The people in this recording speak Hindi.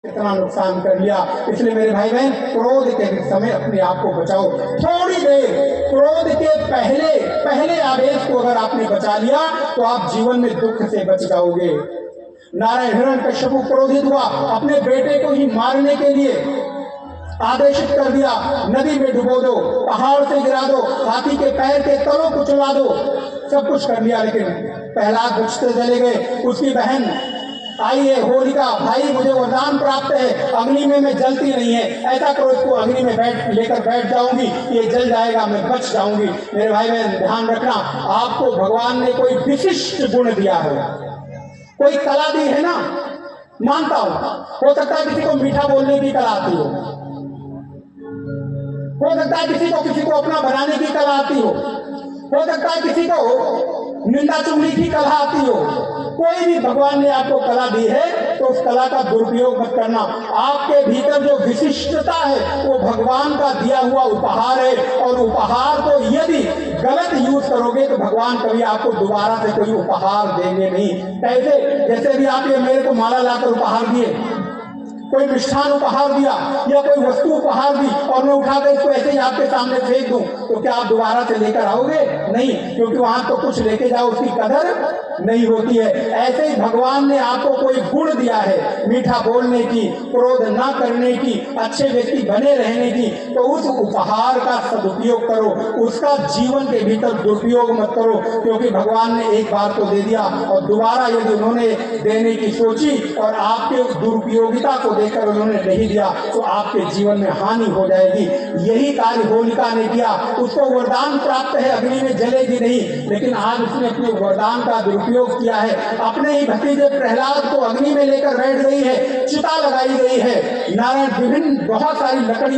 इतना नुकसान कर लिया। इसलिए मेरे भाई बहन, क्रोध के समय अपने आप को बचाओ। थोड़ी देर क्रोध के पहले आवेश को अगर आपने बचा लिया तो आप जीवन में दुख से बच जाओगे। नारायण हिरण्यकश्यप क्रोधित हुआ, अपने बेटे को ही मारने के लिए आदेशित कर दिया, नदी में डुबो दो, पहाड़ से गिरा दो, हाथी के पैर के तलों को चला दो, सब कुछ कर लिया। लेकिन प्रहलाद बचते चले गए। उसकी बहन आई है होलिका, भाई मुझे वरदान प्राप्त है, अग्नि में मैं जलती नहीं है, ऐसा करो इसको अग्नि में लेकर बैठ जाऊंगी, ये जल जाएगा, मैं बच जाऊंगी। मेरे भाई बहन ध्यान रखना, आपको भगवान ने कोई विशिष्ट गुण दिया है, कोई कला दी है ना, मानता हूं। हो सकता है किसी को मीठा बोलने की कला आती हो सकता है किसी को अपना बनाने की कला आती हो सकता है किसी को निंदा चुगली की कला आती हो। कोई भी भगवान ने आपको कला दी है तो उस कला का दुरुपयोग मत करना। आपके भीतर जो विशिष्टता है वो भगवान का दिया हुआ उपहार है, और उपहार को यदि गलत यूज करोगे तो भगवान कभी आपको दोबारा से कोई उपहार देंगे नहीं। कैसे? जैसे भी आप ये मेरे को माला लाकर उपहार दिए, कोई मिष्ठान उपहार दिया या कोई वस्तु उपहार दी और मैं उठाकर इसको ऐसे ही आपके सामने फेंक दूं, तो क्या आप दोबारा से लेकर आओगे? नहीं, क्योंकि वहां तो कुछ लेके जाओ उसकी कदर नहीं होती है। ऐसे ही भगवान ने आपको कोई गुण दिया है, मीठा बोलने की, क्रोध ना करने की, अच्छे व्यक्ति बने रहने की, तो उस उपहार का सदुपयोग करो, उसका जीवन के भीतर दुरुपयोग मत करो। क्योंकि भगवान ने एक बार तो दे दिया और दोबारा यदि उन्होंने देने की सोची और आपके दुरुपयोगिता को देकर उन्होंने नहीं दिया तो आपके जीवन में हानि हो जाएगी। यही कार्य होलिका ने किया। उसको वरदान प्राप्त है, अग्नि में जलेगी नहीं, लेकिन आज उसने अपने वरदान का दुरुपयोग किया है। अपने ही भतीजे प्रहलाद को अग्नि में लेकर बैठ गई है, चिता लगाई गई है, नारायण विभिन्न बहुत सारी लकड़ी